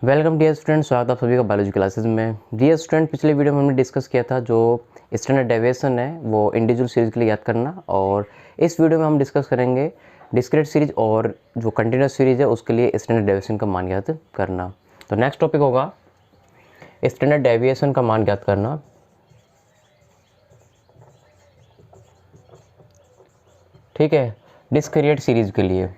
Welcome dear student, स्वागत है आप सभी का बायोलॉजी क्लासेस में। डियर स्टूडेंट, पिछले वीडियो में हमने डिस्कस किया था जो स्टैंडर्ड डेविएशन है वो इंडिविजुअल सीरीज़ के लिए याद करना, और इस वीडियो में हम डिस्कस करेंगे डिस्क्रीट सीरीज और जो कंटिन्यूस सीरीज है उसके लिए स्टैंडर्ड डेविएशन का मान याद करना। तो नेक्स्ट टॉपिक होगा स्टैंडर्ड डेविएशन का मान याद करना। ठीक है, डिस्क्रीट सीरीज के लिए।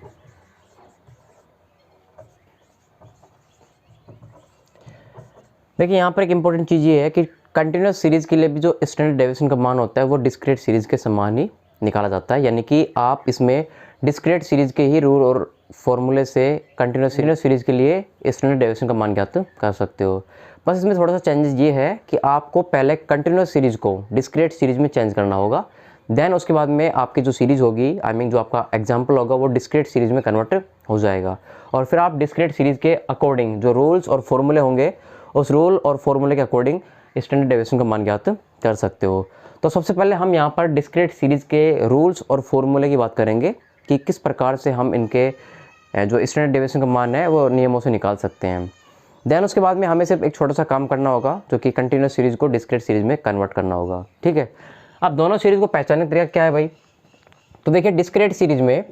देखिए यहाँ पर एक इंपॉर्टेंट चीज़ ये है कि कंटिन्यूस सीरीज़ के लिए भी जो स्टैंडर्ड डेविएशन का मान होता है वो डिस्क्रीट सीरीज़ के समान ही निकाला जाता है, यानी कि आप इसमें डिस्क्रीट सीरीज़ के ही रूल और फॉर्मूले से कंटिन्यूस सीरीज़ के लिए स्टैंडर्ड डेविएशन का मान ज्ञात कर सकते हो। बस इसमें थोड़ा सा चेंजेस ये है कि आपको पहले कंटिन्यूस सीरीज़ को डिस्क्रीट सीरीज़ में चेंज करना होगा, देन उसके बाद में आपकी जो सीरीज़ होगी, आई मीन जो आपका एग्जाम्पल होगा वो डिस्क्रीट सीरीज़ में कन्वर्ट हो जाएगा, और फिर आप डिस्क्रीट सीरीज़ के अकॉर्डिंग जो रूल्स और फॉर्मूले होंगे उस रूल और फॉर्मूले के अकॉर्डिंग स्टैंडर्ड डेविएशन का मान ज्ञात कर सकते हो। तो सबसे पहले हम यहाँ पर डिस्क्रीट सीरीज़ के रूल्स और फॉर्मूले की बात करेंगे कि किस प्रकार से हम इनके जो स्टैंडर्ड डेविएशन का मान है वो नियमों से निकाल सकते हैं। देन उसके बाद में हमें सिर्फ एक छोटा सा काम करना होगा जो कि कंटिन्यूस सीरीज़ को डिस्क्रीट सीरीज़ में कन्वर्ट करना होगा। ठीक है, अब दोनों सीरीज़ को पहचानने का तरीका क्या है भाई? तो देखिए डिस्क्रीट सीरीज़ में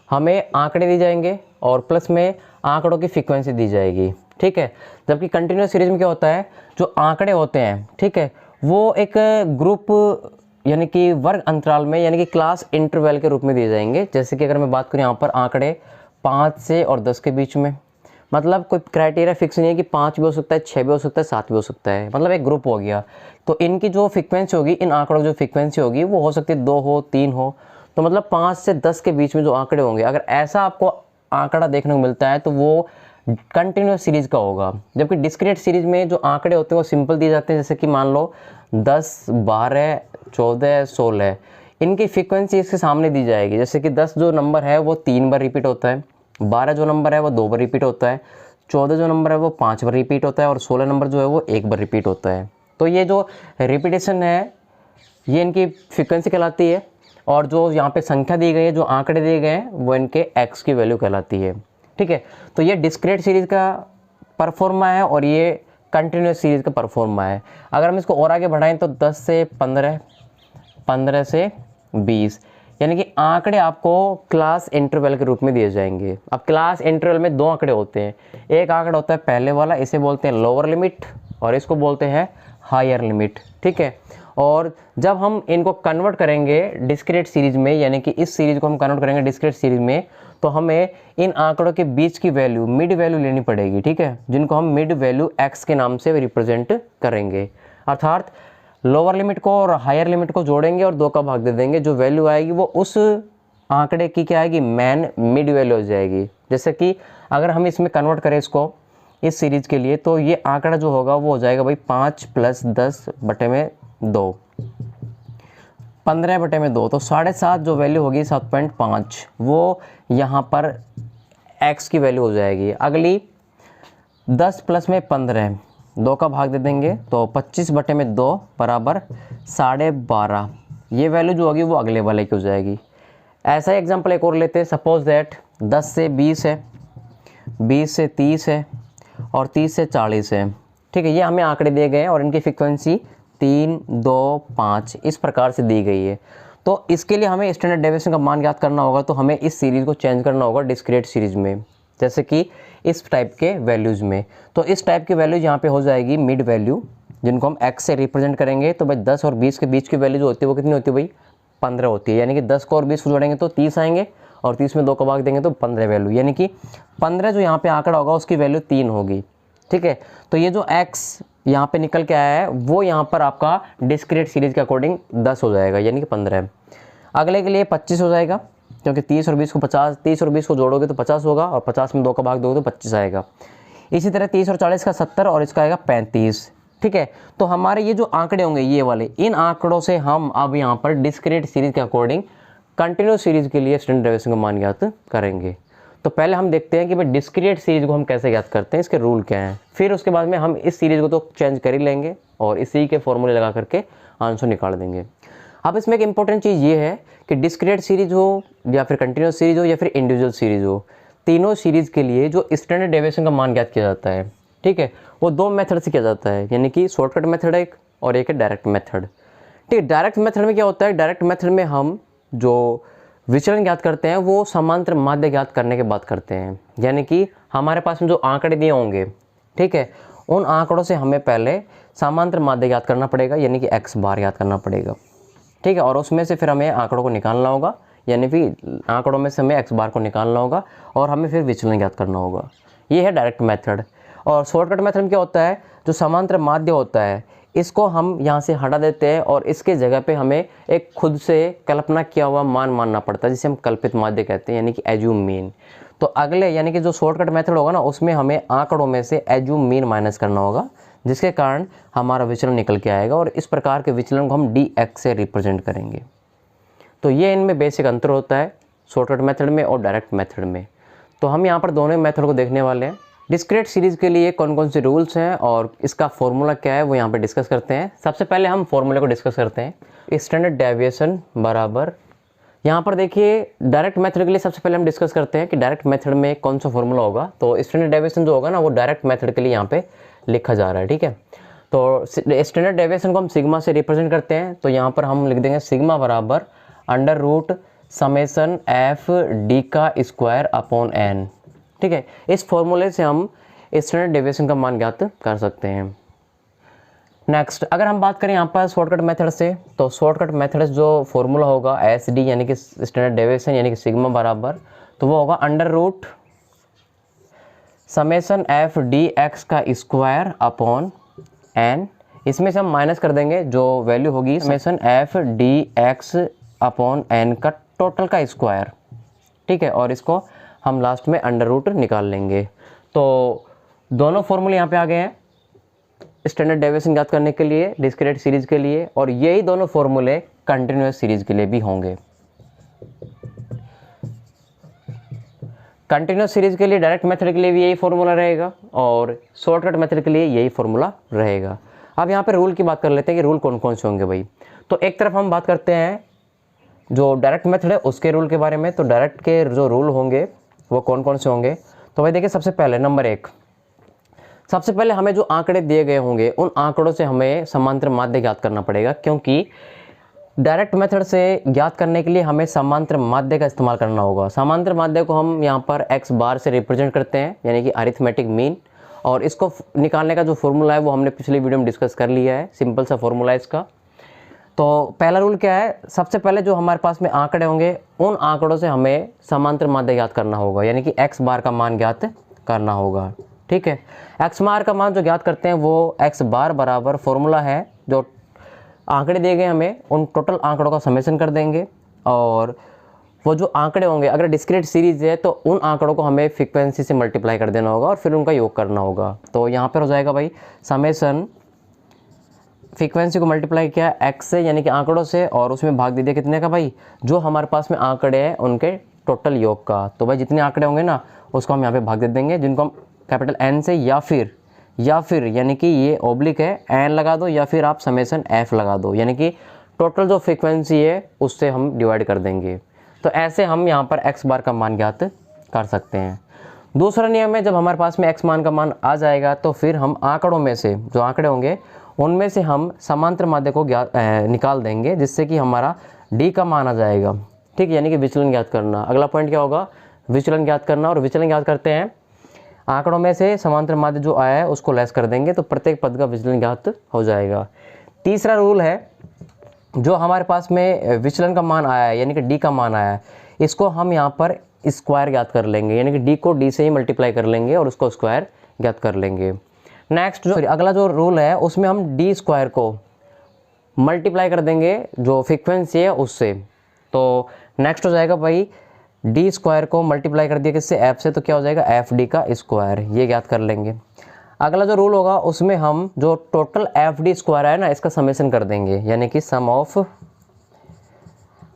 हमें आंकड़े दिए जाएंगे और प्लस में आंकड़ों की फ्रीक्वेंसी दी जाएगी। ठीक है, जबकि कंटिन्यूस सीरीज में क्या होता है, जो आंकड़े होते हैं, ठीक है, वो एक ग्रुप यानी कि वर्ग अंतराल में यानी कि क्लास इंटरवल के रूप में दिए जाएंगे। जैसे कि अगर मैं बात करूँ यहाँ पर आंकड़े 5 से और 10 के बीच में, मतलब कोई क्राइटेरिया फिक्स नहीं है कि 5 भी हो सकता है, 6 भी हो सकता है, 7 भी हो सकता है, मतलब एक ग्रुप हो गया। तो इनकी जो फ्रीक्वेंसी होगी, इन आंकड़ों की जो फ्रीक्वेंसी होगी वो हो सकती है 2 हो, 3 हो, तो मतलब 5 से 10 के बीच में जो आंकड़े होंगे, अगर ऐसा आपको आंकड़ा देखने को मिलता है तो वो कंटिन्यूस सीरीज़ का होगा। जबकि डिस्क्रीट सीरीज़ में जो आंकड़े होते हैं वो सिंपल दिए जाते हैं, जैसे कि मान लो 10, 12, 14, 16, इनकी फ्रीक्वेंसी इसके सामने दी जाएगी। जैसे कि 10 जो नंबर है वो 3 बार रिपीट होता है, 12 जो नंबर है वो 2 बार रिपीट होता है, 14 जो नंबर है वो 5 बार रिपीट होता है, और 16 नंबर जो है वो 1 बार रिपीट होता है। तो ये जो रिपीटेशन है ये इनकी फ्रीक्वेंसी कहलाती है, और जो यहाँ पे संख्या दी गई है, जो आंकड़े दिए गए हैं, वो इनके एक्स की वैल्यू कहलाती है। ठीक है, तो ये डिस्क्रीट सीरीज़ का परफॉर्मा है और ये कंटिन्यूस सीरीज़ का परफॉर्मा है। अगर हम इसको और आगे बढ़ाएं तो 10 से 15, 15 से 20, यानी कि आंकड़े आपको क्लास इंटरवल के रूप में दिए जाएंगे। अब क्लास इंटरवल में 2 आंकड़े होते हैं, एक आंकड़ा होता है पहले वाला, इसे बोलते हैं लोअर लिमिट, और इसको बोलते हैं हायर लिमिट। ठीक है, और जब हम इनको कन्वर्ट करेंगे डिस्क्रीट सीरीज़ में, यानी कि इस सीरीज़ को हम कन्वर्ट करेंगे डिस्क्रीट सीरीज़ में, तो हमें इन आंकड़ों के बीच की वैल्यू, मिड वैल्यू लेनी पड़ेगी। ठीक है, जिनको हम मिड वैल्यू एक्स के नाम से रिप्रेजेंट करेंगे, अर्थात लोअर लिमिट को और हायर लिमिट को जोड़ेंगे और 2 का भाग दे देंगे। जो वैल्यू आएगी वो उस आंकड़े की क्या आएगी, मैन मिड वैल्यू हो जाएगी। जैसे कि अगर हम इसमें कन्वर्ट करें इसको इस सीरीज़ के लिए, तो ये आंकड़ा जो होगा वो हो जाएगा भाई 5 + 10 बटे में 2, 15 बटे में 2, तो 7.5 जो वैल्यू होगी 7.5, वो यहाँ पर x की वैल्यू हो जाएगी। अगली 10 + में 15, 2 का भाग दे देंगे तो 25 बटे में 2 बराबर 12.5, ये वैल्यू जो होगी वो अगले वाले की हो जाएगी। ऐसा ही एग्जांपल एक और लेते हैं। सपोज दैट 10 से 20 है, 20 से 30 है, और 30 से 40 है। ठीक है, ये हमें आंकड़े दिए गए हैं और इनकी फ्रीक्वेंसी 3, 2, 5 इस प्रकार से दी गई है। तो इसके लिए हमें स्टैंडर्ड डेविएशन का मान याद करना होगा, तो हमें इस सीरीज़ को चेंज करना होगा डिस्क्रीट सीरीज़ में, जैसे कि इस टाइप के वैल्यूज़ में। तो इस टाइप की वैल्यूज यहाँ पे हो जाएगी मिड वैल्यू, जिनको हम एक्स से रिप्रेजेंट करेंगे। तो भाई 10 और 20 के बीच की वैल्यू जो होती है वो कितनी होती है भाई, 15 होती है। यानी कि 10 को और 20 को जोड़ेंगे तो 30 आएंगे, और 30 में 2 का भाग देंगे तो 15 वैल्यू, यानी कि 15 जो यहाँ पे आंकड़ा होगा उसकी वैल्यू 3 होगी। ठीक है, तो ये जो एक्स यहाँ पे निकल के आया है वो यहाँ पर आपका डिस्क्रीट सीरीज़ के अकॉर्डिंग 10 हो जाएगा, यानी कि 15। अगले के लिए 25 हो जाएगा, क्योंकि 30 और 20 को 50, 30 और 20 को जोड़ोगे तो 50 होगा, और 50 में 2 का भाग दोगे तो 25 आएगा। इसी तरह 30 और 40 का 70, और इसका आएगा 35। ठीक है, तो हमारे ये जो आंकड़े होंगे ये वाले, इन आंकड़ों से हम अब यहाँ पर डिस्क्रीट सीरीज़ के अकॉर्डिंग कंटिन्यूस सीरीज़ के लिए स्टैंडर्ड डेविएशन का मान ज्ञात करेंगे। तो पहले हम देखते हैं कि भाई डिस्क्रीट सीरीज़ को हम कैसे ज्ञात करते हैं, इसके रूल क्या हैं। फिर उसके बाद में हम इस सीरीज़ को तो चेंज कर ही लेंगे और इसी के फॉर्मूले लगा करके आंसर निकाल देंगे। अब इसमें एक इंपॉर्टेंट चीज़ ये है कि डिस्क्रीट सीरीज हो या फिर कंटिन्यूस सीरीज हो या फिर इंडिविजुअल सीरीज हो, तीनों सीरीज़ के लिए जो स्टैंडर्ड डेविएशन का मान ज्ञात किया जाता है। ठीक है, वो 2 मेथड से किया जाता है, यानी कि शॉर्टकट मेथड एक और एक है डायरेक्ट मेथड। ठीक है, डायरेक्ट मेथड में क्या होता है, डायरेक्ट मेथड में हम जो विचलन ज्ञात करते हैं वो समांतर माध्य ज्ञात करने के बाद करते हैं। यानी कि हमारे पास में जो आंकड़े दिए होंगे, ठीक है, उन आंकड़ों से हमें पहले समांतर माध्य ज्ञात करना पड़ेगा, यानी कि x बार ज्ञात करना पड़ेगा। ठीक है, और उसमें से फिर हमें आंकड़ों को निकालना होगा, यानी कि आंकड़ों में से हमें x बार को निकालना होगा और हमें फिर विचलन ज्ञात करना होगा। ये है डायरेक्ट मेथड। और शॉर्टकट मेथड में क्या होता है, जो समांतर माध्य होता है इसको हम यहाँ से हटा देते हैं और इसके जगह पे हमें एक खुद से कल्पना किया हुआ मान मानना पड़ता है, जिसे हम कल्पित माध्य कहते हैं, यानी कि एज्यूम मीन। तो अगले यानी कि जो शॉर्टकट मेथड होगा ना, उसमें हमें आंकड़ों में से एज्यूम मीन माइनस करना होगा, जिसके कारण हमारा विचलन निकल के आएगा और इस प्रकार के विचलन को हम dx से रिप्रेजेंट करेंगे। तो ये इनमें बेसिक अंतर होता है शॉर्टकट मेथड में और डायरेक्ट मेथड में। तो हम यहाँ पर दोनों मेथड को देखने वाले हैं। डिस्क्रीट सीरीज़ के लिए कौन कौन से रूल्स हैं और इसका फॉर्मूला क्या है वो यहाँ पे डिस्कस करते हैं। सबसे पहले हम फॉर्मूले को डिस्कस करते हैं। स्टैंडर्ड डेविएशन बराबर, यहाँ पर देखिए डायरेक्ट मेथड के लिए सबसे पहले हम डिस्कस करते हैं कि डायरेक्ट मेथड में कौन सा फॉर्मूला होगा। तो स्टैंडर्ड डेविएशन जो होगा ना वो डायरेक्ट मेथड के लिए यहाँ पे लिखा जा रहा है। ठीक है, तो स्टैंडर्ड डेविएशन को हम सिग्मा से रिप्रेजेंट करते हैं। तो यहाँ पर हम लिख देंगे सिग्मा बराबर under root summation f d का स्क्वायर अपॉन एन। ठीक है, इस फॉर्मूले से हम स्टैंडर्ड डेविएशन का मान ज्ञात कर सकते हैं। नेक्स्ट, अगर हम बात करें यहाँ पर शॉर्टकट मेथड से, तो शॉर्टकट मेथड जो फॉर्मूला होगा एस डी यानी कि स्टैंडर्ड डेविएशन यानी कि सिग्मा बराबर, तो वो होगा under root summation f d x का स्क्वायर अपॉन एन। इसमें से हम माइनस कर देंगे, जो वैल्यू होगी summation f d x upon n का टोटल का स्क्वायर। ठीक है, और इसको हम लास्ट में अंडर रूट निकाल लेंगे। तो दोनों फॉर्मूले यहाँ पे आ गए हैं स्टैंडर्ड डेविएशन ज्ञात करने के लिए, डिस्क्रीट सीरीज के लिए, और यही दोनों फॉर्मूले कंटिन्यूअस सीरीज के लिए भी होंगे। कंटिन्यूअस सीरीज के लिए डायरेक्ट मेथड के लिए भी यही फॉर्मूला रहेगा और शॉर्टकट मेथड के लिए यही फॉर्मूला रहेगा। अब यहाँ पे रूल की बात कर लेते हैं कि रूल कौन कौन से होंगे भाई। तो एक तरफ हम बात करते हैं जो डायरेक्ट मेथड है उसके रूल के बारे में। तो डायरेक्ट के जो रूल होंगे वो कौन कौन से होंगे, तो भाई देखिए सबसे पहले नंबर 1, सबसे पहले हमें जो आंकड़े दिए गए होंगे उन आंकड़ों से हमें समांतर माध्य ज्ञात करना पड़ेगा, क्योंकि डायरेक्ट मेथड से ज्ञात करने के लिए हमें समांतर माध्य का इस्तेमाल करना होगा। समांतर माध्य को हम यहाँ पर x बार से रिप्रेजेंट करते हैं, यानी कि अरिथमेटिक मीन, और इसको निकालने का जो फॉर्मूला है वो हमने पिछली वीडियो में डिस्कस कर लिया है, सिंपल सा फॉर्मूला है इसका। तो पहला रूल क्या है, सबसे पहले जो हमारे पास में आंकड़े होंगे उन आंकड़ों से हमें समांतर माध्य ज्ञात करना होगा, यानी कि x बार का मान ज्ञात करना होगा। ठीक है, x बार का मान जो ज्ञात करते हैं वो x बार बराबर फॉर्मूला है, जो आंकड़े दिए गए हमें उन टोटल आंकड़ों का समेशन कर देंगे, और वो जो आंकड़े होंगे अगर डिस्क्रीट सीरीज है तो उन आंकड़ों को हमें फ्रीक्वेंसी से मल्टीप्लाई कर देना होगा और फिर उनका योग करना होगा। तो यहाँ पर हो जाएगा भाई समेशन, फ्रीक्वेंसी को मल्टीप्लाई किया x से यानी कि आंकड़ों से, और उसमें भाग दे दिया कितने का भाई, जो हमारे पास में आंकड़े हैं उनके टोटल योग का। तो भाई जितने आंकड़े होंगे ना उसको हम यहाँ पे भाग दे देंगे, जिनको हम कैपिटल N से या फिर यानी कि ये ओब्लिक है n लगा दो, या फिर आप समेशन f लगा दो, यानी कि टोटल जो फ्रीक्वेंसी है उससे हम डिवाइड कर देंगे। तो ऐसे हम यहाँ पर x बार का मान ज्ञात कर सकते हैं। दूसरा नियम है, जब हमारे पास में x मान का मान आ जाएगा तो फिर हम आंकड़ों में से जो आंकड़े होंगे उनमें से हम समांतर माध्य को निकाल देंगे, जिससे कि हमारा d का मान आ जाएगा। ठीक है, यानी कि विचलन ज्ञात करना। अगला पॉइंट क्या होगा, विचलन ज्ञात करना, और विचलन ज्ञात करते हैं आंकड़ों में से समांतर माध्य जो आया है उसको लेस कर देंगे, तो प्रत्येक पद का विचलन ज्ञात हो जाएगा। तीसरा रूल है, जो हमारे पास में विचलन का मान आया है यानी कि d का मान आया है, इसको हम यहाँ पर स्क्वायर ज्ञात कर लेंगे, यानी कि d को d से ही मल्टीप्लाई कर लेंगे और उसको स्क्वायर ज्ञात कर लेंगे। नेक्स्ट जो अगला जो रूल है उसमें हम d स्क्वायर को मल्टीप्लाई कर देंगे जो फ्रीक्वेंसी है उससे। तो नेक्स्ट हो जाएगा भाई d स्क्वायर को मल्टीप्लाई कर दिया किससे, f से, तो क्या हो जाएगा एफ डी का स्क्वायर, ये ज्ञात कर लेंगे। अगला जो रूल होगा उसमें हम जो टोटल एफ डी स्क्वायर है ना इसका समेशन कर देंगे, यानी कि सम ऑफ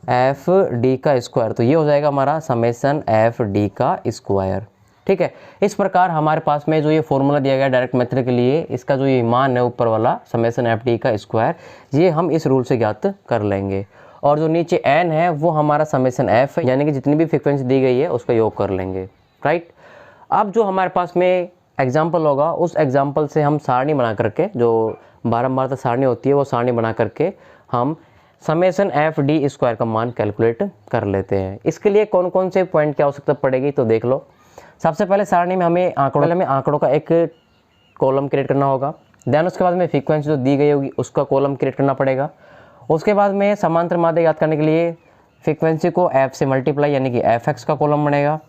एफ डी का स्क्वायर, तो ये हो जाएगा हमारा समेशन एफ डी का स्क्वायर। ठीक है, इस प्रकार हमारे पास में जो ये फॉर्मूला दिया गया डायरेक्ट मेथड के लिए, इसका जो ये मान है ऊपर वाला समेशन एफ डी का स्क्वायर, ये हम इस रूल से ज्ञात कर लेंगे। और जो नीचे n है वो हमारा समेशन f है, यानी कि जितनी भी फ्रीक्वेंसी दी गई है उसका योग कर लेंगे। राइट, अब जो हमारे पास में एग्जाम्पल होगा उस एग्जाम्पल से हम सारणी बना करके, जो बारंबार सारणी होती है वो सारणी बना करके हम समेसन एफ डी स्क्वायर का मान कैलकुलेट कर लेते हैं। इसके लिए कौन कौन से पॉइंट की आवश्यकता पड़ेगी तो देख लो। सबसे पहले सारणी में हमें आंकड़ों का एक कॉलम क्रिएट करना होगा। देन उसके बाद में फ्रीक्वेंसी जो दी गई होगी उसका कॉलम क्रिएट करना पड़ेगा। उसके बाद में समांतर माध्य याद करने के लिए फ्रीक्वेंसी को एफ से मल्टीप्लाई यानी कि एफ एक्स का कॉलम बनेगा।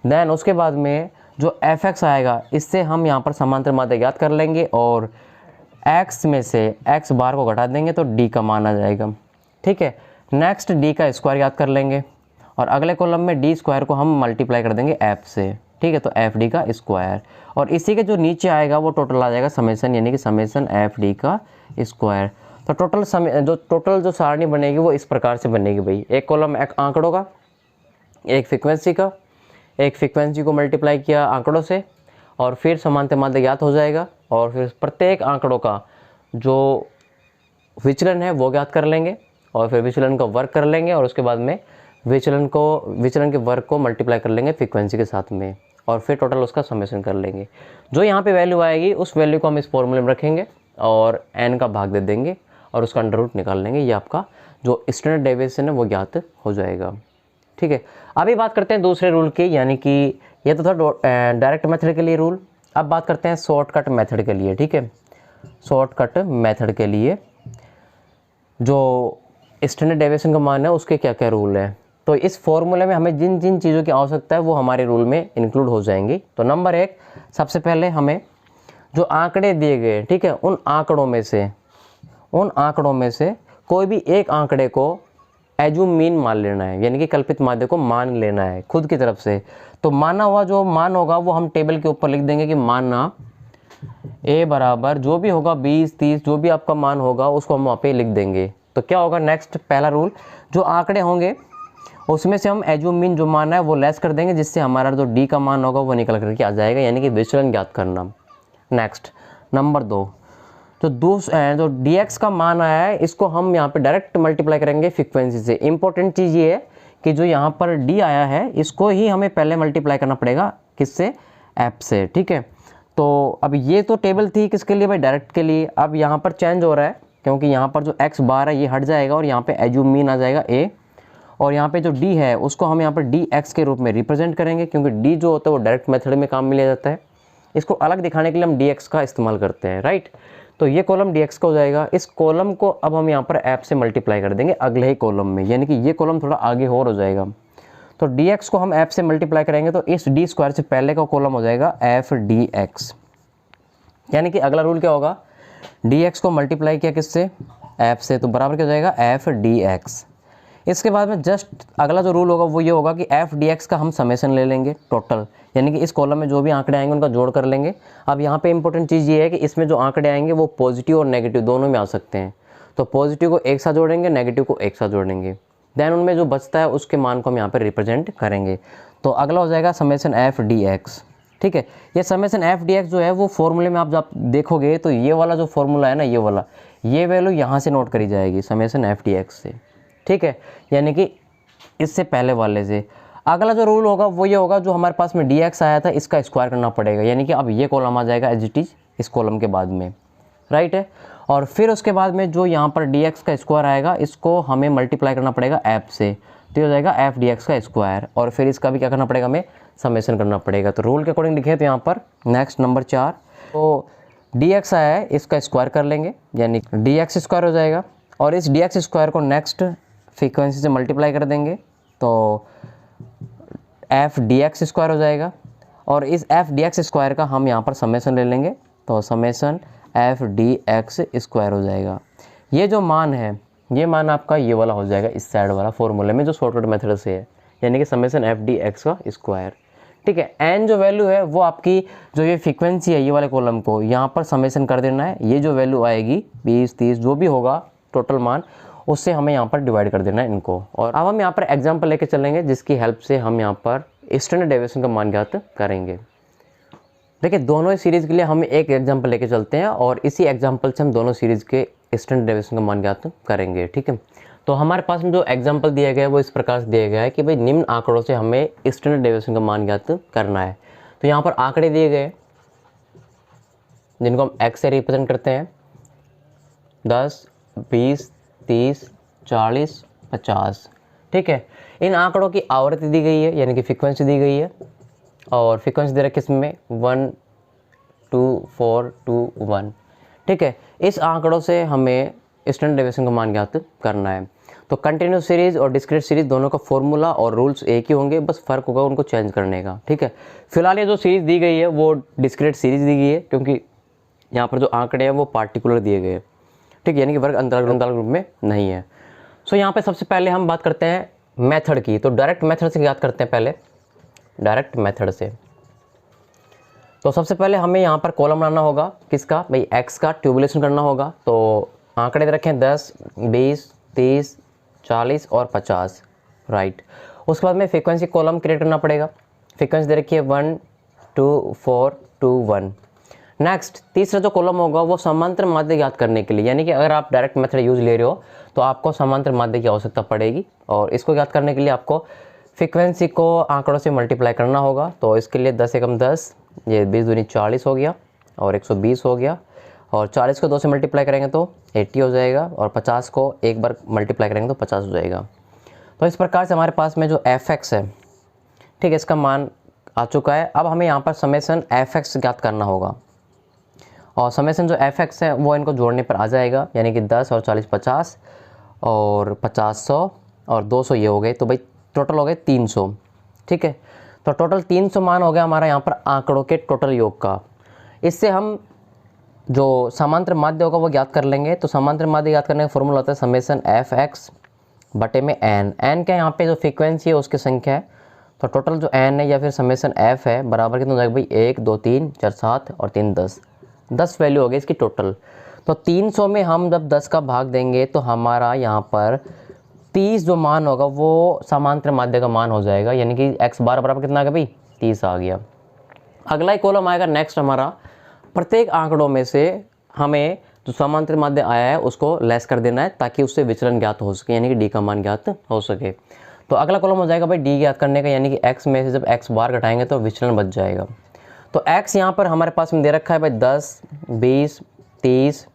देन उसके बाद में जो एफ एक्स आएगा इससे हम यहाँ पर समांतर माध्य याद कर लेंगे और एक्स में से एक्स बार को घटा देंगे तो डी का मान आ जाएगा। ठीक है, नेक्स्ट डी का स्क्वायर याद कर लेंगे और अगले कॉलम में डी स्क्वायर को हम मल्टीप्लाई कर देंगे एफ से। ठीक है, तो एफ डी का स्क्वायर और इसी के जो नीचे आएगा वो टोटल आ जाएगा समेसन यानी कि समेसन एफ डी का स्क्वायर। तो टोटल जो सारणी बनेगी वो इस प्रकार से बनेगी भाई, एक कॉलम एक आंकड़ों का, एक फ्रीक्वेंसी का, एक फ्रीक्वेंसी को मल्टीप्लाई किया आंकड़ों से और फिर समांतर माध्य ज्ञात हो जाएगा और फिर प्रत्येक आंकड़ों का जो विचलन है वो ज्ञात कर लेंगे और फिर विचलन का वर्ग कर लेंगे और उसके बाद में विचलन के वर्ग को मल्टीप्लाई कर लेंगे फ्रीक्वेंसी के साथ में और फिर टोटल उसका समेशन कर लेंगे। जो यहाँ पे वैल्यू आएगी उस वैल्यू को हम इस फॉर्मूले में रखेंगे और n का भाग दे देंगे और उसका अंडर रूट निकाल लेंगे। ये आपका जो स्टैंडर्ड डेविएशन है वो ज्ञात हो जाएगा। ठीक है, अभी बात करते हैं दूसरे रूल की, यानी कि ये तो था डायरेक्ट मेथड के लिए रूल। अब बात करते हैं शॉर्टकट मेथड के लिए। ठीक है, शॉर्टकट मेथड के लिए जो स्टैंडर्ड डेविएशन का मान है उसके क्या क्या रूल है। तो इस फॉर्मूले में हमें जिन जिन चीज़ों की आवश्यकता है वो हमारे रूल में इंक्लूड हो जाएंगी। तो नंबर 1, सबसे पहले हमें जो आंकड़े दिए गए, ठीक है, उन आंकड़ों में से कोई भी एक आंकड़े को एज्यूम मीन मान लेना है, यानी कि कल्पित माध्य को मान लेना है खुद की तरफ से। तो माना हुआ जो मान होगा वो हम टेबल के ऊपर लिख देंगे कि माना ए बराबर जो भी होगा 20, 30 जो भी आपका मान होगा उसको हम वहाँ पे लिख देंगे। तो क्या होगा नेक्स्ट, पहला रूल, जो आंकड़े होंगे उसमें से हम एज्यूम मीन जो मान है वो लेस कर देंगे जिससे हमारा जो डी का मान होगा वो निकल करके आ जाएगा, यानी कि विचलन ज्ञात करना। नेक्स्ट नंबर 2, जो dx का मान आया है इसको हम यहाँ पे डायरेक्ट मल्टीप्लाई करेंगे फ्रीक्वेंसी से। इंपॉर्टेंट चीज़ ये है कि जो यहाँ पर d आया है इसको ही हमें पहले मल्टीप्लाई करना पड़ेगा, किससे, f से। ठीक है, तो अब ये तो टेबल थी किसके लिए भाई, डायरेक्ट के लिए। अब यहाँ पर चेंज हो रहा है क्योंकि यहाँ पर जो x बार है ये हट जाएगा और यहाँ पे एज्यूम मीन आ जाएगा a और यहाँ पे जो d है उसको हम यहाँ पर dx के रूप में रिप्रेजेंट करेंगे क्योंकि d जो होता है वो डायरेक्ट मेथड में काम में लिया जाता है। इसको अलग दिखाने के लिए हम dx का इस्तेमाल करते हैं, राइट। तो ये कॉलम dx का हो जाएगा। इस कॉलम को अब हम यहाँ पर f से मल्टीप्लाई कर देंगे अगले ही कॉलम में, यानी कि ये कॉलम थोड़ा आगे और हो जाएगा। तो dx को हम f से मल्टीप्लाई करेंगे तो इस d स्क्वायर से पहले का कॉलम हो जाएगा f dx, यानी कि अगला रूल क्या होगा, dx को मल्टीप्लाई किया किससे, f से, तो बराबर क्या हो जाएगा f dx। इसके बाद में जस्ट अगला जो रूल होगा वो ये होगा कि f dx का हम समेशन ले लेंगे टोटल, यानी कि इस कॉलम में जो भी आंकड़े आएंगे उनका जोड़ कर लेंगे। अब यहाँ पे इंपॉर्टेंट चीज़ ये है कि इसमें जो आंकड़े आएंगे वो पॉजिटिव और नेगेटिव दोनों में आ सकते हैं। तो पॉजिटिव को एक साथ जोड़ेंगे, नेगेटिव को एक साथ जोड़ेंगे, देन उनमें जो बचता है उसके मान को हम यहाँ पर रिप्रेजेंट करेंगे। तो अगला हो जाएगा समेशन f dx। ठीक है, ये समेशन f dx जो है वो फॉर्मूले में आप देखोगे तो ये वाला जो फॉर्मूला है ना, ये वैल्यू यहाँ से नोट करी जाएगी समेशन f dx से। ठीक है, यानी कि इससे पहले वाले से। अगला जो रूल होगा वो ये होगा, जो हमारे पास में dx आया था इसका स्क्वायर करना पड़ेगा, यानी कि अब ये कॉलम आ जाएगा एज इट इज इस कॉलम के बाद में, राइट है। और फिर उसके बाद में जो यहाँ पर dx का स्क्वायर आएगा इसको हमें मल्टीप्लाई करना पड़ेगा f से, तो हो जाएगा f dx का स्क्वायर और फिर इसका भी क्या करना पड़ेगा, हमें समेशन करना पड़ेगा। तो रूल के अकॉर्डिंग लिखे तो यहाँ पर नेक्स्ट नंबर 4, तो dx आया है इसका स्क्वायर कर लेंगे, यानी dx स्क्वायर हो जाएगा और इस dx स्क्वायर को नेक्स्ट फ्रीक्वेंसी से मल्टीप्लाई कर देंगे तो f dx स्क्वायर हो जाएगा और इस f dx स्क्वायर का हम यहाँ पर समेशन ले लेंगे, तो समेशन f dx स्क्वायर हो जाएगा। ये जो मान है ये मान आपका ये वाला हो जाएगा इस साइड वाला फॉर्मूले में जो शॉर्टकट मेथड से है, यानी कि समेशन f dx का स्क्वायर। ठीक है, n जो वैल्यू है वो आपकी जो ये फ्रीक्वेंसी है ये वाले कॉलम को यहाँ पर समेशन कर देना है। ये जो वैल्यू आएगी 20, 30 जो भी होगा टोटल मान उससे हमें यहाँ पर डिवाइड कर देना है इनको। और अब हम यहाँ पर एग्जांपल लेके चलेंगे जिसकी हेल्प से हम यहाँ पर स्टैंडर्ड डेविएशन का मान ज्ञात करेंगे। देखिए दोनों ही सीरीज़ के लिए हम एक एग्जांपल लेके चलते हैं और इसी एग्जांपल से हम दोनों सीरीज़ के स्टैंडर्ड डेविएशन का मान ज्ञात करेंगे। ठीक है, तो हमारे पास में जो एग्जांपल दिया गया है वो इस प्रकार से दिया गया है कि भाई निम्न आंकड़ों से हमें स्टैंडर्ड डेविएशन का मान ज्ञात करना है। तो यहाँ पर आंकड़े दिए गए, जिनको हम x से रिप्रेजेंट करते हैं, 10, 20, 30, 40, 50। ठीक है, इन आंकड़ों की आवृत्ति दी गई है यानी कि फ्रीक्वेंसी दी गई है, और फ्रीक्वेंसी दे रखी है इसमें 1, 2, 4, 2, 1। ठीक है, इस आंकड़ों से हमें स्टैंडर्ड डेविएशन का मान ज्ञात करना है। तो कंटिन्यूस सीरीज और डिस्क्रीट सीरीज दोनों का फॉर्मूला और रूल्स एक ही होंगे, बस फ़र्क होगा उनको चेंज करने का। ठीक है, फिलहाल ये जो सीरीज दी गई है वो डिस्क्रीट सीरीज दी गई है, क्योंकि यहाँ पर जो आंकड़े हैं वो पार्टिकुलर दिए गए हैं। ठीक है, यानी कि वर्ग अंतराल ग्रुप में नहीं है। सो यहाँ पे सबसे पहले हम बात करते हैं मेथड की। तो डायरेक्ट मेथड से याद करते हैं, पहले डायरेक्ट मेथड से। तो सबसे पहले हमें यहाँ पर कॉलम बनाना होगा, किसका भाई, एक्स का ट्यूबुलेशन करना होगा। तो आंकड़े दे रखे हैं 10, 20, 30, 40 और 50, राइट। उसके बाद में फ्रीक्वेंसी कॉलम क्रिएट करना पड़ेगा। फ्रीक्वेंसी दे रखी है 1, 2, 4, 2, 1। नेक्स्ट तीसरा जो कॉलम होगा वो समांतर माध्य याद करने के लिए, यानी कि अगर आप डायरेक्ट मेथड यूज ले रहे हो तो आपको समांतर माध्य की आवश्यकता पड़ेगी, और इसको याद करने के लिए आपको फ्रीक्वेंसी को आंकड़ों से मल्टीप्लाई करना होगा। तो इसके लिए 10 एकम 10, ये 20 दूनी 40 हो गया, और 120 हो गया, और 40 को 2 से मल्टीप्लाई करेंगे तो 80 हो जाएगा, और 50 को एक बार मल्टीप्लाई करेंगे तो 50 हो जाएगा। तो इस प्रकार से हमारे पास में जो fx है, ठीक है, इसका मान आ चुका है। अब हमें यहाँ पर समेसन fx ज्ञात करना होगा, और समेसन जो fx है वो इनको जोड़ने पर आ जाएगा, यानी कि 10 और 40 50, और 50 100 और 200 ये हो गए, तो भाई टोटल हो गए 300। ठीक है, तो टोटल 300 मान हो गया हमारा यहाँ पर आंकड़ों के टोटल योग का। इससे हम जो समांतर माध्य होगा वो ज्ञात कर लेंगे। तो समांतर माध्य ज्ञात करने का फॉर्मूला होता है समेसन fx बटे में n क्या यहाँ पे जो फ्रीक्वेंसी है उसकी संख्या है, तो टोटल जो n है या फिर समेसन f है बराबर कितना हो जाएगा भाई, 1, 2, 3, 4, 7 और 3, 10 वैल्यू हो गई इसकी टोटल। तो 300 में हम जब 10 का भाग देंगे तो हमारा यहाँ पर 30 जो मान होगा वो समांतर माध्य का मान हो जाएगा, यानी कि x बार बराबर कितना आ गया भाई, 30 आ गया। अगला ही कॉलम आएगा नेक्स्ट हमारा, प्रत्येक आंकड़ों में से हमें जो समांतर माध्य आया है उसको लेस कर देना है ताकि उससे विचलन ज्ञात हो सके, यानी कि डी का मान ज्ञात हो सके। तो अगला कॉलम हो जाएगा भाई डी ज्ञात करने का, यानी कि x में से जब x बार घटाएंगे तो विचलन बच जाएगा। तो x यहाँ पर हमारे पास में दे रखा है भाई 10, 20, 30,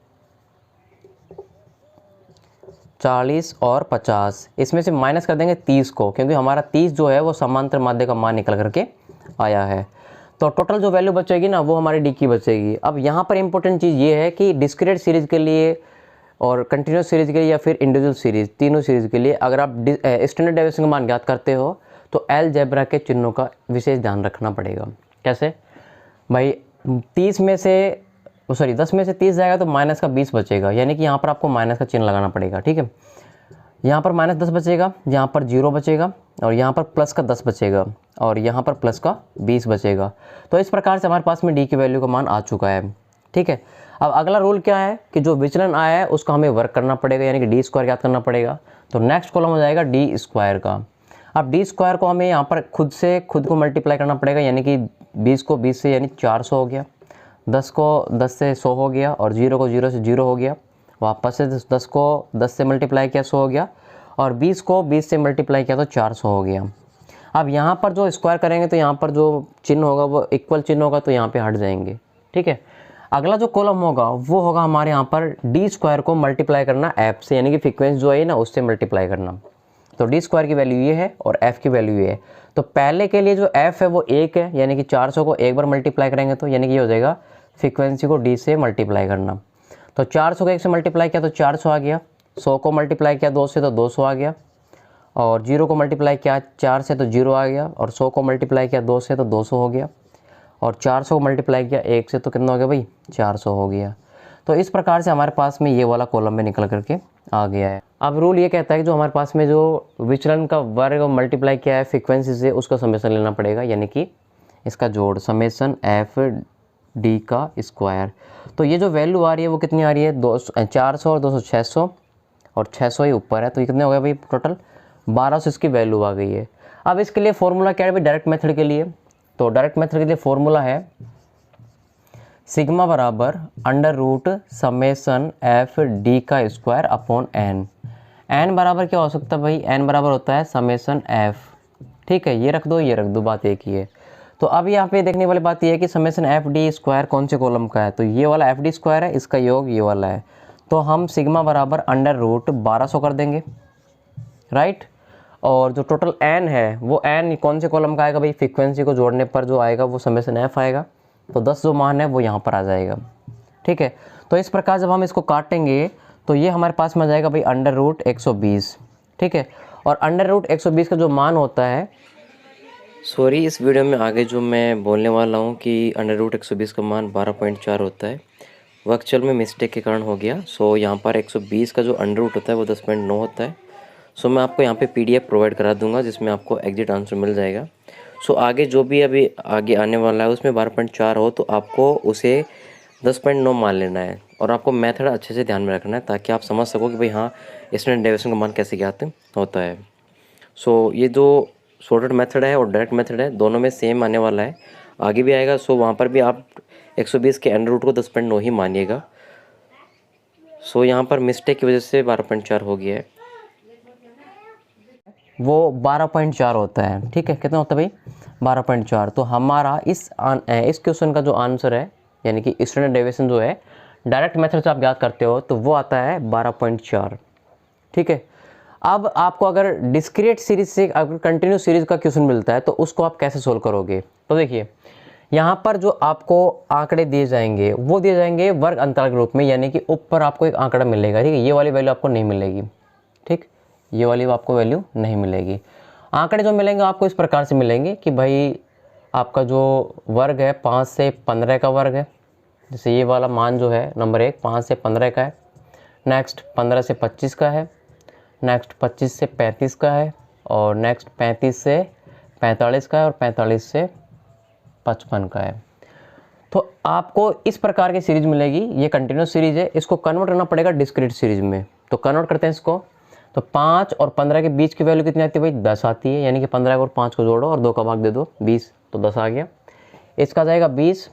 40 और 50। इसमें से माइनस कर देंगे 30 को, क्योंकि हमारा 30 जो है वो समांतर माध्य का मान निकल करके आया है। तो टोटल जो वैल्यू बचेगी ना वो हमारी डी की बचेगी। अब यहाँ पर इंपॉर्टेंट चीज़ ये है कि डिस्क्रीट सीरीज के लिए और कंटिन्यूस सीरीज के लिए या फिर इंडिविजुअल सीरीज, तीनों सीरीज के लिए अगर आप स्टैंडर्ड डेविएशन का मान ज्ञात करते हो तो अलजेब्रा के चिन्हों का विशेष ध्यान रखना पड़ेगा। कैसे भाई, 10 में से 30 जाएगा तो माइनस का 20 बचेगा, यानी कि यहाँ पर आपको माइनस का चिन्ह लगाना पड़ेगा। ठीक है, यहाँ पर -10 बचेगा, यहाँ पर 0 बचेगा, और यहाँ पर प्लस का 10 बचेगा, और यहाँ पर प्लस का 20 बचेगा। तो इस प्रकार से हमारे पास में डी की वैल्यू का मान आ चुका है। ठीक है, अब अगला रूल क्या है कि जो विचलन आया है उसका हमें वर्क करना पड़ेगा, यानी कि डी स्क्वायर याद करना पड़ेगा। तो नेक्स्ट कॉलम हो जाएगा डी स्क्वायर का। अब डी स्क्वायर को हमें यहाँ पर खुद को मल्टीप्लाई करना पड़ेगा, यानी कि 20 को 20 से यानी 400 हो गया, 10 को 10 से 100 हो गया, और 0 को 0 से 0 हो गया, वापस से 10 को 10 से मल्टीप्लाई किया 100 हो गया, और 20 को 20 से मल्टीप्लाई किया तो 400 हो गया। अब यहाँ पर जो स्क्वायर करेंगे तो यहाँ पर जो चिन्ह होगा वो इक्वल चिन्ह होगा, तो यहाँ पे हट जाएंगे। ठीक है, अगला जो कॉलम होगा वो होगा हमारे यहाँ पर डी स्क्वायर को मल्टीप्लाई करना एफ से, यानी कि फ्रीक्वेंसी जो है ना उससे मल्टीप्लाई करना। तो डी स्क्वायर की वैल्यू ये है और एफ की वैल्यू ये है। तो पहले के लिए जो एफ है वो 1 है, यानी कि 400 को एक बार मल्टीप्लाई करेंगे तो यानी कि ये हो जाएगा फ्रीक्वेंसी को डी से मल्टीप्लाई करना। तो 400 को 1 से मल्टीप्लाई किया तो 400 आ गया, 100 को मल्टीप्लाई किया 2 से तो 200 आ गया, और 0 को मल्टीप्लाई किया 4 से तो 0 आ गया, और 100 को मल्टीप्लाई किया 2 से तो 200 हो गया, और 400 को मल्टीप्लाई किया 1 से तो कितना हो गया भाई, 400 हो गया। तो इस प्रकार से हमारे पास में ये वाला कॉलम में निकल करके आ गया है। अब रूल ये कहता है कि जो हमारे पास में जो विचलन का वर्ग मल्टीप्लाई किया है फ्रीक्वेंसी से उसका समेसन लेना पड़ेगा, यानी कि इसका जोड़ समेसन एफ डी का स्क्वायर। तो ये जो वैल्यू आ रही है वो कितनी आ रही है, 400 और 200 600, और 600 ही ऊपर है, तो ये कितने हो गए भाई टोटल 1200 इसकी वैल्यू आ गई है। अब इसके लिए फॉर्मूला क्या है भाई डायरेक्ट मेथड के लिए, तो डायरेक्ट मेथड के लिए फॉर्मूला है सिग्मा बराबर under root summation f d का स्क्वायर अपॉन एन। एन बराबर क्या हो सकता है भाई, एन बराबर होता है समेसन एफ। ठीक है, ये रख दो ये रख दो, बात एक ही है। तो अब यहाँ पे देखने वाली बात यह है कि समेशन एफ डी स्क्वायर कौन से कॉलम का है, तो ये वाला एफ डी स्क्वायर है, इसका योग ये वाला है। तो हम सिग्मा बराबर अंडर रूट 1200 कर देंगे, राइट। और जो टोटल एन है वो एन कौन से कॉलम का आएगा भाई, फ्रीक्वेंसी को जोड़ने पर जो आएगा वो समेशन एफ आएगा। तो 10 जो मान है वो यहाँ पर आ जाएगा, ठीक है। तो इस प्रकार जब हम इसको काटेंगे तो ये हमारे पास में आ जाएगा भाई अंडर रूट 120, ठीक है। और अंडर रूट 120 का जो मान होता है, सॉरी इस वीडियो में आगे जो मैं बोलने वाला हूँ कि अंडर रूट 120 का मान 12.4 होता है, वो एक्चुअल में मिस्टेक के कारण हो गया। सो यहाँ पर 120 का जो अंडर रूट होता है वो 10.9 होता है। सो मैं आपको यहाँ पे PDF प्रोवाइड करा दूंगा जिसमें आपको एग्जैक्ट आंसर मिल जाएगा। सो आगे जो भी अभी आगे आने वाला है उसमें 12.4 हो तो आपको उसे 10.9 मान लेना है, और आपको मेथड अच्छे से ध्यान में रखना है ताकि आप समझ सको कि भाई हाँ स्टैंडर्ड डेविएशन का मान कैसे ज्ञात होता है। सो ये जो शॉर्टकट मेथड है और डायरेक्ट मेथड है दोनों में सेम आने वाला है, आगे भी आएगा। सो वहाँ पर भी आप 120 के अंडर रूट को 10.9 ही मानिएगा। सो यहाँ पर मिस्टेक की वजह से 12.4 हो गया है, वो 12.4 होता है, ठीक है। कितना होता है भाई 12.4। तो हमारा इस क्वेश्चन का जो आंसर है यानी कि स्टैंडर्ड डेविएशन जो है डायरेक्ट मेथड से आप याद करते हो तो वो आता है 12.4, ठीक है। अब आपको अगर डिस्क्रीट सीरीज से अगर कंटिन्यूस सीरीज का क्वेश्चन मिलता है तो उसको आप कैसे सोल्व करोगे, तो देखिए यहाँ पर जो आपको आंकड़े दिए जाएंगे वो दिए जाएंगे वर्ग अंतराल के रूप में, यानी कि ऊपर आपको एक आंकड़ा मिलेगा, ठीक है। ये वाली वैल्यू आपको नहीं मिलेगी, ठीक, ये वाली आपको वैल्यू नहीं मिलेगी। आंकड़े जो मिलेंगे आपको इस प्रकार से मिलेंगे कि भाई आपका जो वर्ग है 5 से 15 का वर्ग है, जैसे ये वाला मान जो है नंबर 1 5 से 15 का है, नेक्स्ट 15 से 25 का है, नेक्स्ट 25 से 35 का है, और नेक्स्ट 35 से 45 का है, और 45 से 55 का है। तो आपको इस प्रकार की सीरीज मिलेगी, ये कंटिन्यूस सीरीज है, इसको कन्वर्ट करना पड़ेगा डिस्क्रीट सीरीज में। तो कन्वर्ट करते हैं इसको, तो 5 और 15 के बीच की वैल्यू कितनी आती है भाई 10 आती है, यानी कि 15 और 5 को जोड़ो और 2 का भाग दे दो 20, तो 10 आ गया। इसका जाएगा 20,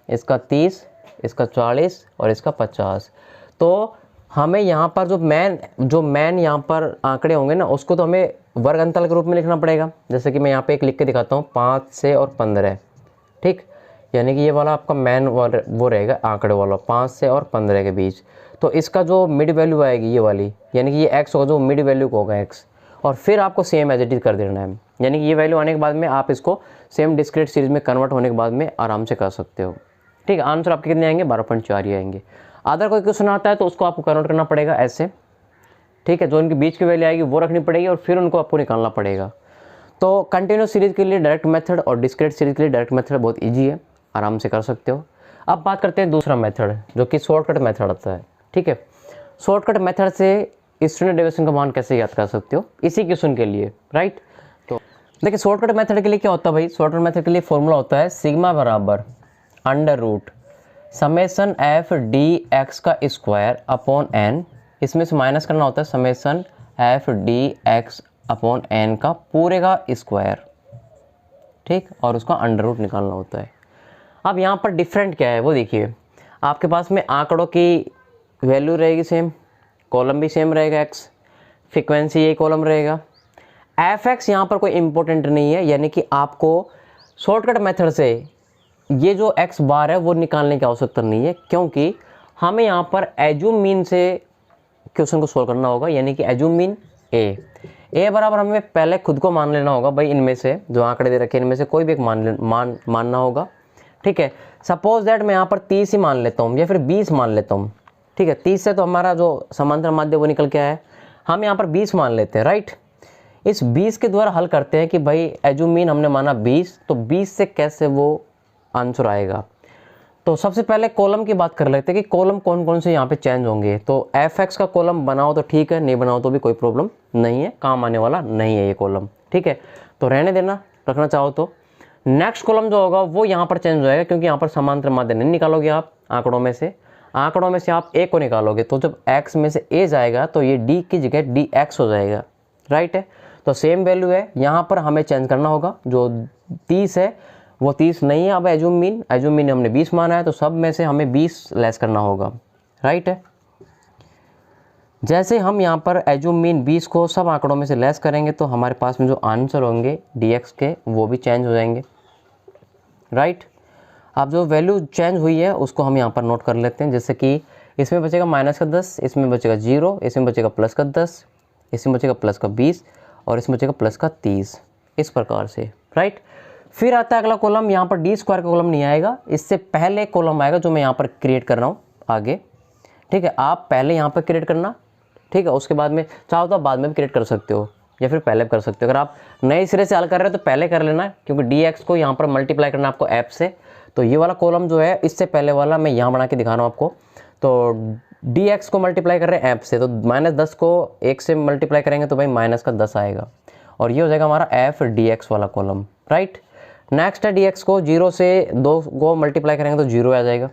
इसका 30, इसका 40 और इसका 50। तो हमें यहाँ पर जो मैन यहाँ पर आंकड़े होंगे ना उसको तो हमें वर्ग अंतराल के रूप में लिखना पड़ेगा। जैसे कि मैं यहाँ पे एक लिख के दिखाता हूँ 5 से और 15, ठीक, यानी कि ये वाला आपका मैन वो रहेगा आंकड़े वाला 5 से और 15 के बीच। तो इसका जो मिड वैल्यू आएगी ये वाली, यानी कि ये एक्स होगा, जो मिड वैल्यू होगा एक्स, और फिर आपको सेम एज इट इज कर देना है, यानी कि ये वैल्यू आने के बाद में आप इसको सेम डिस्क्रीट सीरीज में कन्वर्ट होने के बाद में आराम से कर सकते हो, ठीक है। आंसर आपके कितने आएंगे 12.4 ही आएंगे। अदर कोई क्वेश्चन आता है तो उसको आपको कन्वर्ट करना पड़ेगा ऐसे, ठीक है, जो उनके बीच की वैल्यू आएगी वो रखनी पड़ेगी और फिर उनको आपको निकालना पड़ेगा। तो कंटिन्यूस सीरीज के लिए डायरेक्ट मेथड और डिस्क्रीट सीरीज के लिए डायरेक्ट मेथड बहुत ईजी है, आराम से कर सकते हो। अब बात करते हैं दूसरा मेथड जो कि शॉर्टकट मेथड आता है, ठीक है। शॉर्टकट मेथड से स्टैंडर्ड डेविएशन का मान कैसे याद कर सकते हो इसी क्वेश्चन के लिए, राइट। तो देखिए शॉर्टकट मेथड के लिए क्या होता है भाई, शॉर्टकट मेथड के लिए फॉर्मूला होता है सिग्मा बराबर under root summation f d x का स्क्वायर अपॉन एन, इसमें से माइनस करना होता है summation f d x upon n का पूरे का स्क्वायर, ठीक, और उसका अंडर रूट निकालना होता है। अब यहाँ पर डिफरेंट क्या है वो देखिए, आपके पास में आंकड़ों की वैल्यू रहेगी सेम, कॉलम भी सेम रहेगा एक्स, फ्रीक्वेंसी यही कॉलम रहेगा। एफ एक्स यहाँ पर कोई इम्पोर्टेंट नहीं है, यानी कि आपको शॉर्टकट मेथड से ये जो एक्स बार है वो निकालने की आवश्यकता नहीं है, क्योंकि हमें यहाँ पर एज्यूम मीन से क्वेश्चन को सोल्व करना होगा, यानी कि एज्यूम मीन ए बराबर हमें पहले खुद को मान लेना होगा भाई, इनमें से जो आंकड़े दे रखे हैं इनमें से कोई भी एक मानना होगा, ठीक है। सपोज दैट मैं यहाँ पर 30 ही मान लेता हूँ या फिर 20 मान लेता हूँ, ठीक है। 30 से तो हमारा जो समांतर माध्य वो निकल के आया है, हम यहाँ पर 20 मान लेते हैं, राइट। इस 20 के द्वारा हल करते हैं कि भाई एज्यूम मीन हमने माना 20, तो 20 से कैसे वो आंसर आएगा। तो सबसे पहले कॉलम की बात कर लेते हैं कि कॉलम कौन कौन से यहाँ पे चेंज होंगे। तो एफ एक्स का कॉलम बनाओ तो ठीक है, नहीं बनाओ तो भी कोई प्रॉब्लम नहीं है, काम आने वाला नहीं है ये कॉलम, ठीक है, तो रहने देना, रखना चाहो तो। नेक्स्ट कॉलम जो होगा वो यहाँ पर चेंज हो जाएगा, क्योंकि यहाँ पर समांतर माध्य नहीं निकालोगे आप आंकड़ों में से आप ए को निकालोगे, तो जब एक्स में से ए जाएगा तो ये डी की जगह डी एक्स हो जाएगा, राइट है। तो सेम वैल्यू है, यहाँ पर हमें चेंज करना होगा, जो 30 है वो 30 नहीं है। अब एज्यूम मीन हमने 20 माना है, तो सब में से हमें 20 लेस करना होगा, राइट है। जैसे हम यहाँ पर एज्यूम मीन 20 को सब आंकड़ों में से लेस करेंगे तो हमारे पास में जो आंसर होंगे dx के वो भी चेंज हो जाएंगे, राइट। अब जो वैल्यू चेंज हुई है उसको हम यहाँ पर नोट कर लेते हैं, जैसे कि इसमें बचेगा माइनस का 10, इसमें बचेगा 0, इसमें बचेगा प्लस का 10, इसमें बचेगा प्लस का 20 और इसमें बचेगा प्लस का 30, इस प्रकार से, राइट। फिर आता है अगला कॉलम, यहाँ पर डी स्क्वायर का कॉलम नहीं आएगा, इससे पहले एक कॉलम आएगा जो मैं यहाँ पर क्रिएट कर रहा हूँ आगे, ठीक है। आप पहले यहाँ पर क्रिएट करना, ठीक है, उसके बाद में चाहो तो आप बाद में भी क्रिएट कर सकते हो या फिर पहले भी कर सकते हो। अगर आप नए सिरे से हल कर रहे हो तो पहले कर लेना, क्योंकि डी एक्स को यहाँ पर मल्टीप्लाई करना आपको ऐप से। तो ये वाला कॉलम जो है इससे पहले वाला मैं यहाँ बना के दिखा रहा हूँ आपको। तो डी एक्स को मल्टीप्लाई कर रहे हैं ऐप से, तो -10 को 1 से मल्टीप्लाई करेंगे तो भाई माइनस का 10 आएगा, और ये हो जाएगा हमारा एफ डी एक्स वाला कॉलम, राइट। नेक्स्ट है डी एक्स को 0 से 2 को मल्टीप्लाई करेंगे तो 0 आ जाएगा।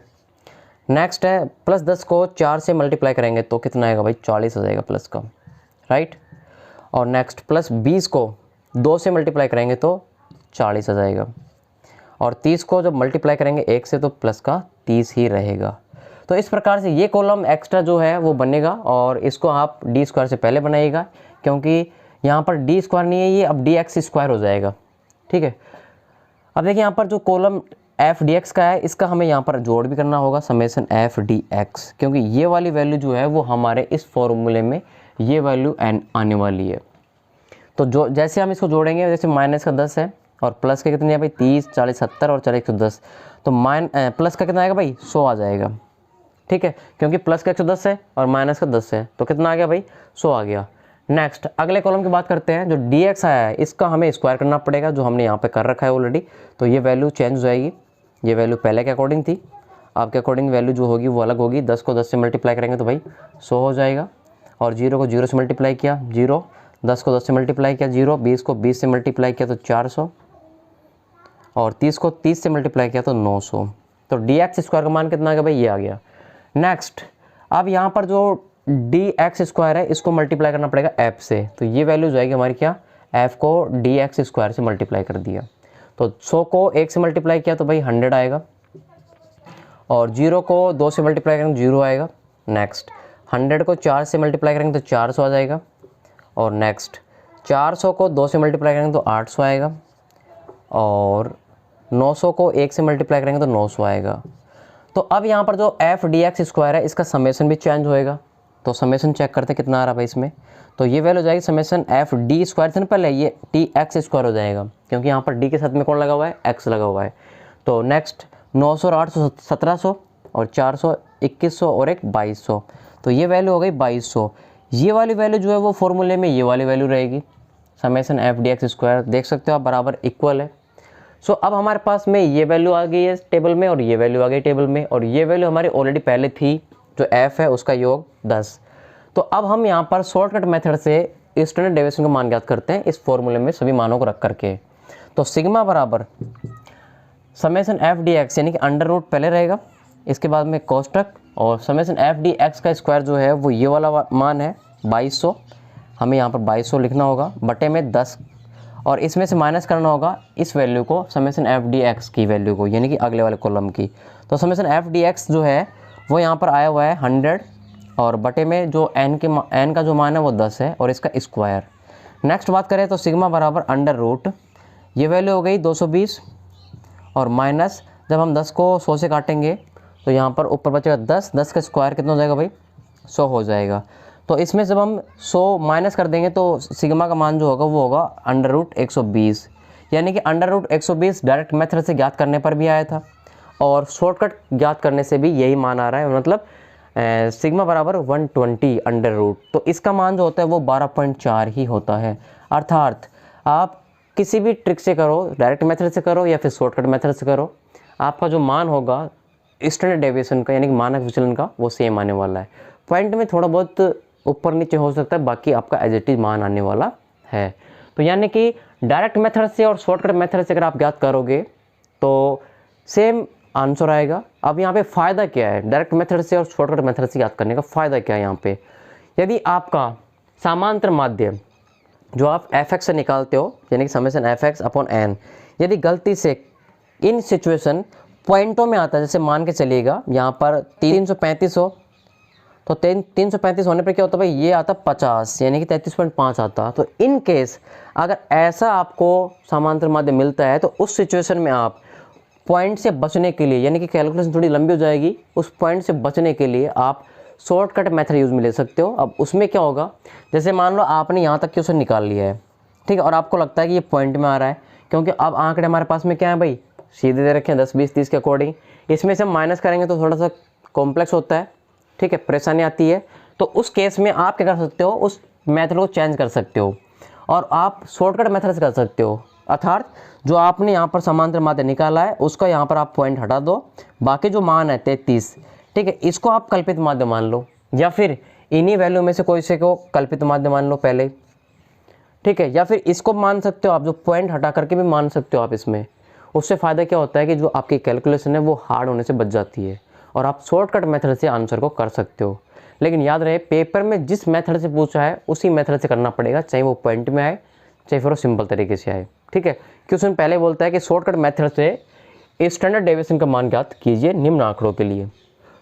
नेक्स्ट है +10 को 4 से मल्टीप्लाई करेंगे तो कितना आएगा भाई 40 आ जाएगा प्लस का, राइट। और नेक्स्ट +20 को 2 से मल्टीप्लाई करेंगे तो 40 आ जाएगा। और 30 को जब मल्टीप्लाई करेंगे 1 से तो प्लस का 30 ही रहेगा। तो इस प्रकार से ये कॉलम एक्स्ट्रा जो है वो बनेगा, और इसको आप डी स्क्वायर से पहले बनाइएगा, क्योंकि यहाँ पर डी स्क्वायर नहीं है, ये अब डी एक्स स्क्वायर हो जाएगा, ठीक है। अब देखिए यहाँ पर जो कॉलम एफ डी एक्स का है इसका हमें यहाँ पर जोड़ भी करना होगा, समेसन एफ डी एक्स, क्योंकि ये वाली वैल्यू जो है वो हमारे इस फॉर्मूले में ये वैल्यू आने वाली है। तो जो जैसे हम इसको जोड़ेंगे, जैसे माइनस का 10 है और प्लस के कितने है भाई 30, 40, 70 और 4 110, तो प्लस का कितना आएगा भाई 100 आ जाएगा, ठीक है, क्योंकि प्लस का 110 है और माइनस का 10 है, तो कितना आ गया भाई 100 आ गया। नेक्स्ट अगले कॉलम की बात करते हैं, जो डी एक्स आया है इसका हमें स्क्वायर करना पड़ेगा, जो हमने यहाँ पे कर रखा है ऑलरेडी। तो ये वैल्यू चेंज हो जाएगी, ये वैल्यू पहले के अकॉर्डिंग थी, आपके अकॉर्डिंग वैल्यू जो होगी वो अलग होगी। 10 को 10 से मल्टीप्लाई करेंगे तो भाई 100 हो जाएगा, और 0 को 0 से मल्टीप्लाई किया 0, 10 को 10 से मल्टीप्लाई किया 0, 20 को 20 से मल्टीप्लाई किया तो 400, और 30 को 30 से मल्टीप्लाई किया तो 900। तो डी एक्स स्क्वायर का मान कितना आ गया भाई, ये आ गया। नेक्स्ट अब यहाँ पर जो डी एक्स स्क्वायर है इसको मल्टीप्लाई करना पड़ेगा एफ से, तो ये वैल्यू जाएगी हमारी क्या, एफ को डी एक्स स्क्वायर से मल्टीप्लाई कर दिया, तो 100 को 1 से मल्टीप्लाई किया तो भाई 100 आएगा, और 0 को 2 से मल्टीप्लाई करेंगे 0 आएगा। नेक्स्ट 100 को 4 से मल्टीप्लाई करेंगे तो 400 आ जाएगा, और नेक्स्ट 400 को 2 से मल्टीप्लाई करेंगे तो 800 आएगा, और 900 को 1 से मल्टीप्लाई करेंगे तो 900 आएगा। तो अब यहाँ पर जो एफ डी एक्स स्क्वायर है इसका समेसन भी चेंज होएगा, तो समेसन चेक करते हैं कितना आ रहा है भाई इसमें। तो ये वैल्यू हो जाएगी समेसन एफ डी स्क्वायर से पहले ये टी एक्स स्क्वायर हो जाएगा, क्योंकि यहाँ पर डी के साथ में कौन लगा हुआ है, एक्स लगा हुआ है। तो नेक्स्ट 900 और 800 1700, और 400 2100 और एक 2200, तो ये वैल्यू हो गई 2200। ये वाली वैल्यू जो है वो फॉर्मूले में ये वाली वैल्यू रहेगी, summation f d x square, देख सकते हो आप बराबर इक्वल है। सो अब हमारे पास में ये वैल्यू आ गई है टेबल में, और ये वैल्यू आ गई टेबल में, और ये वैल्यू हमारी ऑलरेडी पहले थी, जो f है उसका योग 10। तो अब हम यहाँ पर शॉर्टकट मेथड से स्टैंडर्ड डेविएशन का मान ज्ञात करते हैं इस फॉर्मूले में सभी मानों को रख करके। तो सिग्मा बराबर समेसन एफ डी एक्स, यानी कि अंडर रूट पहले रहेगा, इसके बाद में कोष्टक, और समेसन एफ डी एक्स का स्क्वायर जो है वो ये वाला मान है 2200, हमें यहाँ पर 2200 लिखना होगा बटे में 10, और इसमें से माइनस करना होगा इस वैल्यू को, समेसन एफ डी एक्स की वैल्यू को, यानी कि अगले वाले कॉलम की। तो समेसन एफ डी एक्स जो है वो यहाँ पर आया हुआ है 100, और बटे में जो n का जो मान है वो 10 है, और इसका स्क्वायर। नेक्स्ट बात करें तो सिग्मा बराबर अंडर रूट, ये वैल्यू हो गई 220, और माइनस जब हम 10 को 100 से काटेंगे तो यहाँ पर ऊपर बचेगा 10, 10 का स्क्वायर कितना हो जाएगा भाई 100 हो जाएगा। तो इसमें जब हम 100 माइनस कर देंगे तो सिग्मा का मान जो होगा वो होगा अंडर रूट 120, यानी कि अंडर रूट 120 डायरेक्ट मेथड से ज्ञात करने पर भी आया था, और शॉर्टकट ज्ञात करने से भी यही मान आ रहा है, मतलब सिग्मा बराबर 120 अंडर रूट। तो इसका मान जो होता है वो 12.4 ही होता है। अर्थात आप किसी भी ट्रिक से करो, डायरेक्ट मेथड से करो या फिर शॉर्टकट मेथड से करो, आपका जो मान होगा स्टैंडर्ड डेविएशन का, यानी कि मानक विचलन का, वो सेम आने वाला है। पॉइंट में थोड़ा बहुत ऊपर नीचे हो सकता है, बाकी आपका एज इट इज मान आने वाला है। तो यानी कि डायरेक्ट मेथड से और शॉर्टकट मेथड से अगर आप ज्ञात करोगे तो सेम आंसर आएगा। अब यहाँ पे फ़ायदा क्या है डायरेक्ट मेथड से और शॉर्टकट मेथड से याद करने का, फ़ायदा क्या है यहाँ पे, यदि आपका समांतर माध्य जो आप एफ एक्स से निकालते हो, यानी कि summation f x upon n, यदि गलती से इन सिचुएशन पॉइंटों में आता है, जैसे मान के चलिएगा यहाँ पर 335 हो, तो 335 होने पर क्या होता है भाई, ये आता 50, यानी कि 33.5 आता। तो इन केस अगर ऐसा आपको समांतर माध्य मिलता है तो उस सिचुएशन में आप पॉइंट से बचने के लिए, यानी कि कैलकुलेशन थोड़ी लंबी हो जाएगी, उस पॉइंट से बचने के लिए आप शॉर्टकट मेथड यूज़ में ले सकते हो। अब उसमें क्या होगा, जैसे मान लो आपने यहाँ तक क्वेश्चन निकाल लिया है, ठीक है, और आपको लगता है कि ये पॉइंट में आ रहा है, क्योंकि अब आंकड़े हमारे पास में क्या है भाई, सीधे दे रखे हैं 10, 20, 30 के अकॉर्डिंग। इसमें से हम माइनस करेंगे तो थोड़ा सा कॉम्प्लेक्स होता है, ठीक है, परेशानी आती है। तो उस केस में आप क्या कर सकते हो, उस मेथड को चेंज कर सकते हो और आप शॉर्टकट मेथड से कर सकते हो। अर्थात जो आपने यहाँ पर समांतर माध्य निकाला है उसका यहाँ पर आप पॉइंट हटा दो, बाकी जो मान है 33, ठीक है, इसको आप कल्पित माध्य मान लो, या फिर इन्हीं वैल्यू में से कोई से को कल्पित माध्य मान लो पहले, ठीक है, या फिर इसको मान सकते हो आप, जो पॉइंट हटा करके भी मान सकते हो आप इसमें। उससे फ़ायदा क्या होता है कि जो आपकी कैलकुलेशन है वो हार्ड होने से बच जाती है और आप शॉर्टकट मेथड से आंसर को कर सकते हो। लेकिन याद रहे, पेपर में जिस मेथड से पूछा है उसी मेथड से करना पड़ेगा, चाहे वो पॉइंट में आए चाहे फिर वो सिंपल तरीके से आए, ठीक है। क्वेश्चन पहले बोलता है कि शॉर्टकट मेथड से स्टैंडर्ड डेविएशन का मान ज्ञात कीजिए निम्न आंकड़ों के लिए।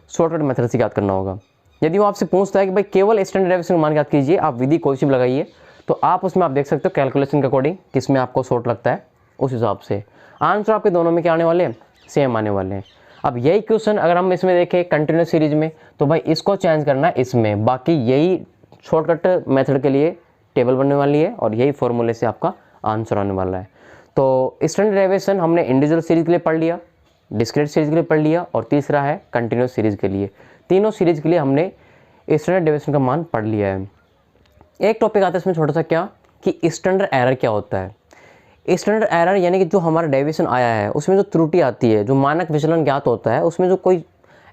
शॉर्टकट मेथड से ज्ञात करना होगा। यदि वो आपसे पूछता है कि भाई केवल स्टैंडर्ड डेविएशन का मान ज्ञात कीजिए, आप विधि कोई सी भी लगाइए, तो आप उसमें आप देख सकते हो कैलकुलेशन के अकॉर्डिंग किसमें आपको शॉर्ट लगता है, उस हिसाब से आंसर आपके दोनों में क्या आने वाले हैं, सेम आने वाले हैं। अब यही क्वेश्चन अगर हम इसमें देखें कंटिन्यूस सीरीज में, तो भाई इसको चेंज करना है इसमें, बाकी यही शॉर्टकट मेथड के लिए टेबल बनने वाली है और यही फॉर्मूले से आपका आंसर आने वाला है। तो स्टैंडर्ड डेविएशन हमने इंडिविजुअल सीरीज के लिए पढ़ लिया, डिस्क्रीट सीरीज के लिए पढ़ लिया, और तीसरा है कंटिन्यूस सीरीज के लिए। तीनों सीरीज के लिए हमने स्टैंडर्ड डेविएशन का मान पढ़ लिया है। एक टॉपिक आता है इसमें छोटा सा, क्या कि स्टैंडर्ड एरर क्या होता है। स्टैंडर्ड एरर यानी कि जो हमारा डेविएशन आया है उसमें जो त्रुटि आती है, जो मानक विचलन ज्ञात होता है उसमें जो कोई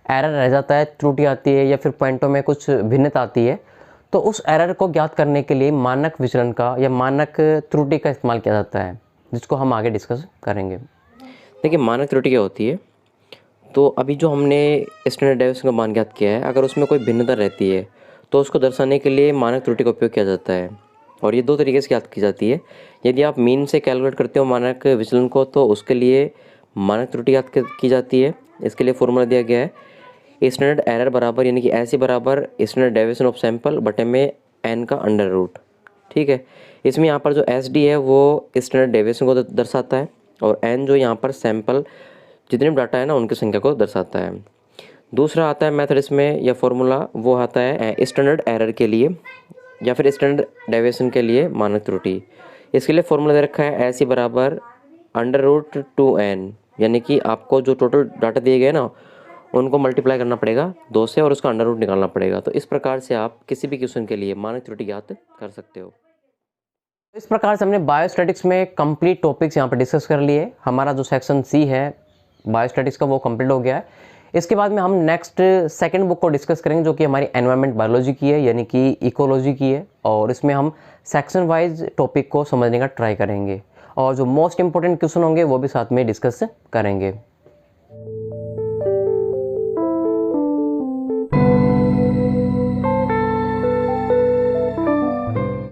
एरर रह जाता है, त्रुटि आती है या फिर पॉइंटों में कुछ भिन्नता आती है, तो उस एरर को ज्ञात करने के लिए मानक विचलन का या मानक त्रुटि का इस्तेमाल किया जाता है, जिसको हम आगे डिस्कस करेंगे। देखिए मानक त्रुटि क्या होती है, तो अभी जो हमने स्टैंडर्ड डेविएशन का मान ज्ञात किया है, अगर उसमें कोई भिन्नता रहती है तो उसको दर्शाने के लिए मानक त्रुटि का उपयोग किया जाता है, और ये दो तरीके से ज्ञात की जाती है। यदि आप मीन से कैलकुलेट करते हो मानक विचलन को, तो उसके लिए मानक त्रुटि ज्ञात की जाती है। इसके लिए फॉर्मूला दिया गया है स्टैंडर्ड एरर बराबर, यानी कि ऐसे बराबर स्टैंडर्ड डेविएशन ऑफ सैंपल बटे में एन का अंडर रूट, ठीक है। इसमें यहाँ पर जो एस डी है वो स्टैंडर्ड डेविएशन को दर्शाता है, और एन जो यहाँ पर सैंपल जितने भी डाटा है ना उनकी संख्या को दर्शाता है। दूसरा आता है मेथड इसमें या फॉर्मूला, वो आता है स्टैंडर्ड एरर के लिए या फिर स्टैंडर्ड डेविएशन के लिए मानक त्रुटि। इसके लिए फॉर्मूला दे रखा है ऐसी बराबर अंडर रूट 2n, यानी कि आपको जो टोटल डाटा दिए गए ना उनको मल्टीप्लाई करना पड़ेगा 2 से और उसका अंडर रूट निकालना पड़ेगा। तो इस प्रकार से आप किसी भी क्वेश्चन के लिए मानक त्रुटि ज्ञात कर सकते हो। इस प्रकार से हमने बायोस्टैटिक्स में कंप्लीट टॉपिक्स यहाँ पर डिस्कस कर लिए। हमारा जो सेक्शन सी है बायोस्टैटिक्स का वो कंप्लीट हो गया है। इसके बाद में हम नेक्स्ट सेकंड बुक को डिस्कस करेंगे, जो कि हमारी एनवायरनमेंट बायोलॉजी की है, यानी कि इकोलॉजी की है, और इसमें हम सेक्शन वाइज टॉपिक को समझने का ट्राई करेंगे और जो मोस्ट इंपॉर्टेंट क्वेश्चन होंगे वो भी साथ में डिस्कस करेंगे।